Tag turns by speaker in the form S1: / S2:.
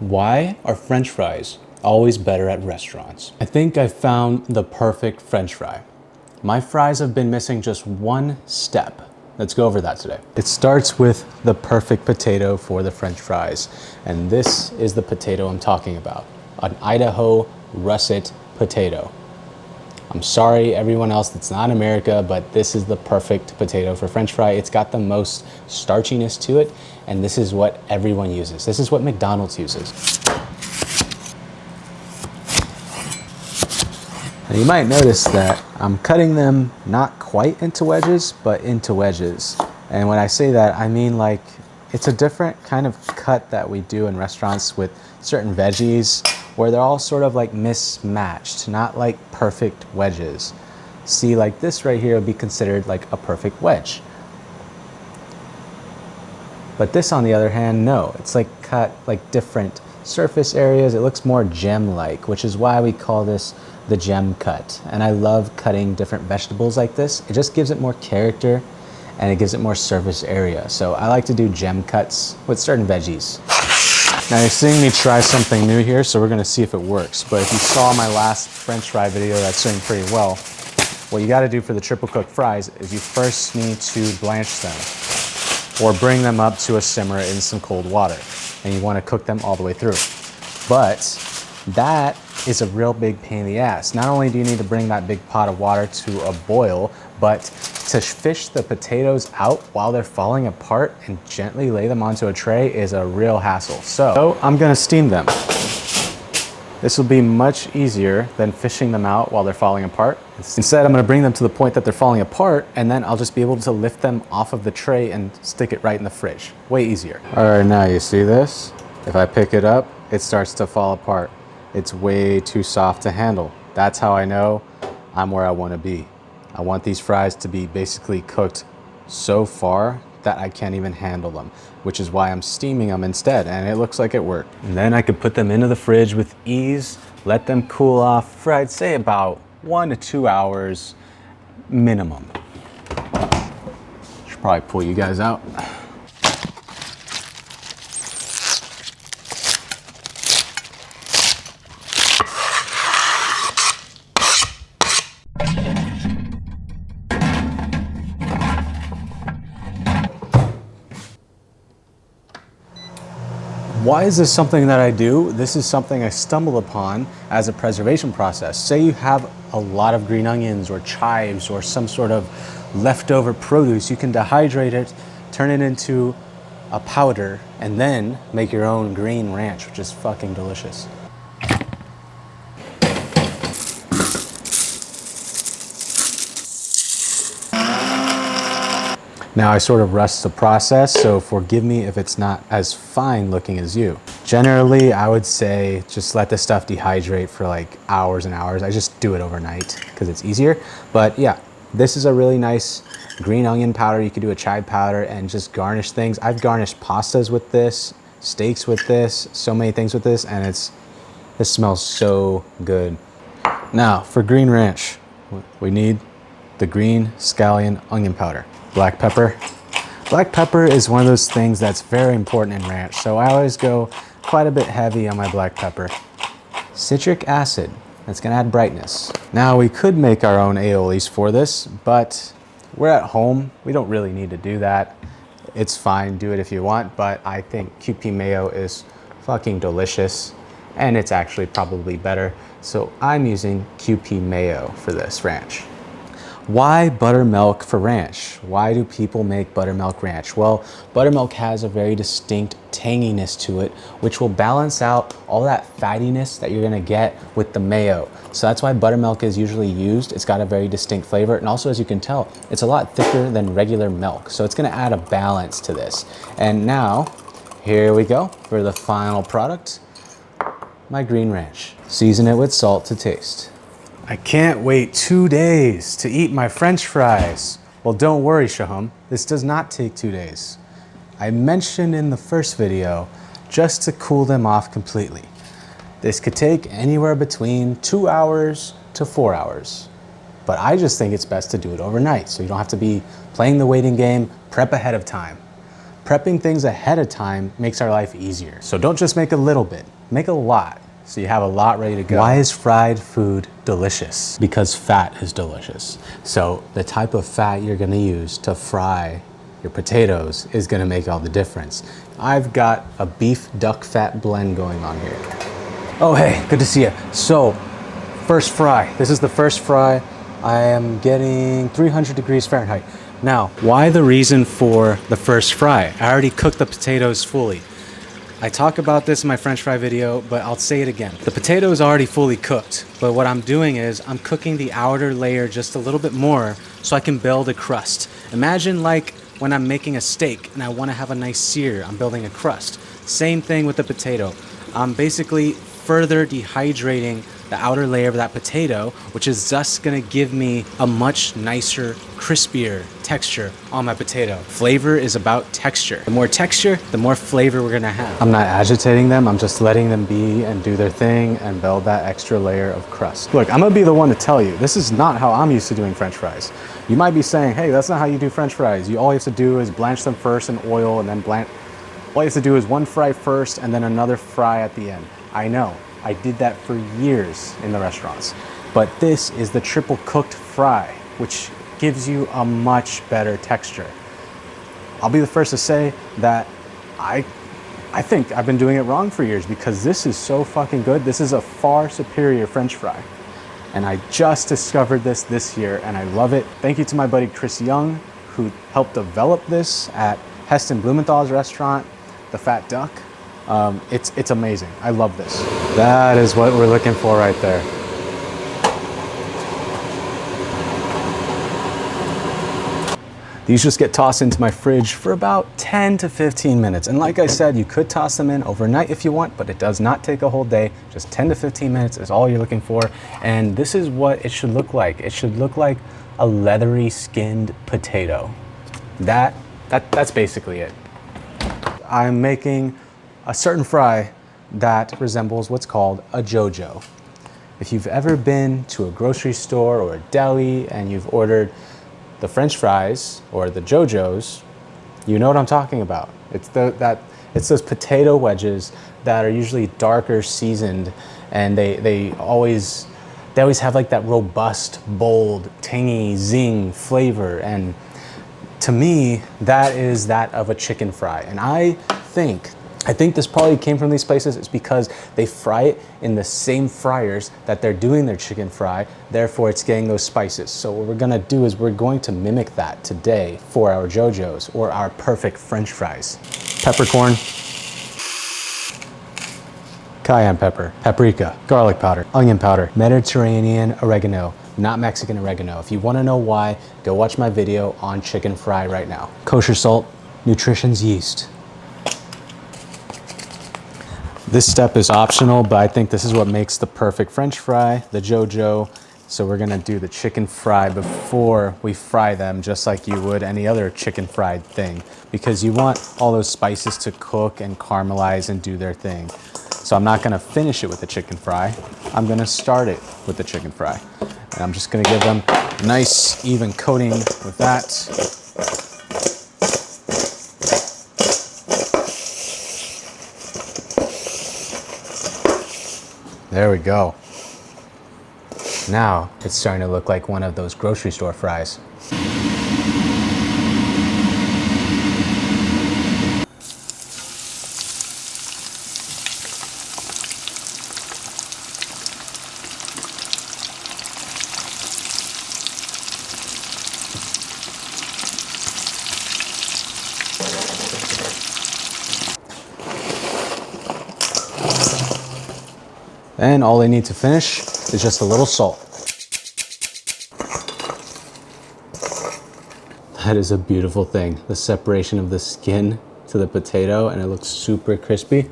S1: Why are French fries always better at restaurants? I think I found the perfect French fry. My fries have been missing just one step. Let's go over that today. It starts with the perfect potato for the French fries. And this is the potato I'm talking about, an Idaho russet potato. I'm sorry everyone else that's not America, but this is the perfect potato for French fry. It's got the most starchiness to it, and this is what everyone uses. This is what McDonald's uses. And you might notice that I'm cutting them not quite into wedges, but into wedges. And when I say that, I mean like it's a different kind of cut that we do in restaurants with certain veggies where they're all sort of like mismatched, not like perfect wedges. See, like this right here would be considered like a perfect wedge. But this, on the other hand, no, it's like cut like different surface areas. It looks more gem-like, which is why we call this the gem cut. And I love cutting different vegetables like this. It just gives it more character and it gives it more surface area. So I like to do gem cuts with certain veggies. Now you're seeing me try something new here, so we're gonna see if it works. But if you saw my last French fry video, that's doing pretty well. What you gotta do for the triple cooked fries is you first need to blanch them or bring them up to a simmer in some cold water. And you wanna cook them all the way through. But that is a real big pain in the ass. Not only do you need to bring that big pot of water to a boil, but to fish the potatoes out while they're falling apart and gently lay them onto a tray is a real hassle. So I'm gonna steam them. This will be much easier than fishing them out while they're falling apart. Instead, I'm gonna bring them to the point that they're falling apart, and then I'll just be able to lift them off of the tray and stick it right in the fridge. Way easier. All right, now you see this? If I pick it up, it starts to fall apart. It's way too soft to handle. That's how I know I'm where I wanna be. I want these fries to be basically cooked so far that I can't even handle them, which is why I'm steaming them instead, and it looks like it worked. And then I could put them into the fridge with ease, let them cool off for I'd say about 1 to 2 hours minimum. Should probably pull you guys out. Why is this something that I do? This is something I stumbled upon as a preservation process. Say you have a lot of green onions or chives or some sort of leftover produce, you can dehydrate it, turn it into a powder, and then make your own green ranch, which is fucking delicious. Now I sort of rushed the process, so forgive me if it's not as fine looking as you. Generally, I would say just let this stuff dehydrate for like hours and hours. I just do it overnight because it's easier. But yeah, this is a really nice green onion powder. You could do a chive powder and just garnish things. I've garnished pastas with this, steaks with this, so many things with this, and this smells so good. Now for green ranch, we need the green scallion onion powder. Black pepper. Black pepper is one of those things that's very important in ranch, so I always go quite a bit heavy on my black pepper. Citric acid, that's gonna add brightness. Now we could make our own aiolis for this, but we're at home, we don't really need to do that. It's fine, do it if you want, but I think QP mayo is fucking delicious, and it's actually probably better, so I'm using QP mayo for this ranch. Why buttermilk for ranch? Why do people make buttermilk ranch? Well, buttermilk has a very distinct tanginess to it, which will balance out all that fattiness that you're gonna get with the mayo. So that's why buttermilk is usually used. It's got a very distinct flavor. And also, as you can tell, it's a lot thicker than regular milk. So it's gonna add a balance to this. And now, here we go for the final product, my green ranch. Season it with salt to taste. I can't wait 2 days to eat my French fries. Well, don't worry, Shaham. This does not take 2 days. I mentioned in the first video just to cool them off completely. This could take anywhere between 2 hours to 4 hours. But I just think it's best to do it overnight so you don't have to be playing the waiting game. Prep ahead of time. Prepping things ahead of time makes our life easier. So don't just make a little bit, make a lot, so you have a lot ready to go. Why is fried food delicious? Because fat is delicious. So the type of fat you're gonna use to fry your potatoes is gonna make all the difference. I've got a beef duck fat blend going on here. Oh, hey, good to see you. So, first fry. This is the first fry. I am getting 300 degrees Fahrenheit. Now, why the reason for the first fry? I already cooked the potatoes fully. I talk about this in my French fry video, but I'll say it again. The potato is already fully cooked, but what I'm doing is I'm cooking the outer layer just a little bit more so I can build a crust. Imagine like when I'm making a steak and I want to have a nice sear, I'm building a crust. Same thing with the potato. I'm basically further dehydrating the outer layer of that potato, which is thus gonna give me a much nicer, crispier texture on my potato. Flavor is about texture. The more texture, the more flavor we're gonna have. I'm not agitating them, I'm just letting them be and do their thing and build that extra layer of crust. Look, I'm gonna be the one to tell you, this is not how I'm used to doing French fries. You might be saying, hey, that's not how you do French fries. All you have to do is blanch them first in oil and then all you have to do is one fry first and then another fry at the end. I know, I did that for years in the restaurants, but this is the triple cooked fry, which gives you a much better texture. I'll be the first to say that I think I've been doing it wrong for years because this is so fucking good. This is a far superior French fry. And I just discovered this year and I love it. Thank you to my buddy Chris Young, who helped develop this at Heston Blumenthal's restaurant, The Fat Duck. It's amazing. I love this. That is what we're looking for right there. These just get tossed into my fridge for about 10 to 15 minutes. And like I said, you could toss them in overnight if you want, but it does not take a whole day. Just 10 to 15 minutes is all you're looking for. And this is what it should look like. It should look like a leathery skinned potato. That's basically it. I'm making a certain fry that resembles what's called a JoJo. If you've ever been to a grocery store or a deli and you've ordered the French fries or the JoJos, you know what I'm talking about. It's those potato wedges that are usually darker seasoned, and they always have like that robust, bold, tangy, zing flavor. And to me, that is that of a chicken fry. And I think this probably came from these places. It's because they fry it in the same fryers that they're doing their chicken fry. Therefore, it's getting those spices. So what we're gonna do is we're going to mimic that today for our JoJos, or our perfect French fries. Peppercorn, cayenne pepper, paprika, garlic powder, onion powder, Mediterranean oregano, not Mexican oregano. If you wanna know why, go watch my video on chicken fry right now. Kosher salt, nutrition's yeast. This step is optional, but I think this is what makes the perfect French fry, the JoJo. So we're gonna do the chicken fry before we fry them, just like you would any other chicken fried thing, because you want all those spices to cook and caramelize and do their thing. So I'm not gonna finish it with the chicken fry. I'm gonna start it with the chicken fry. And I'm just gonna give them a nice even coating with that. There we go. Now it's starting to look like one of those grocery store fries. And all they need to finish is just a little salt. That is a beautiful thing. The separation of the skin to the potato, and it looks super crispy.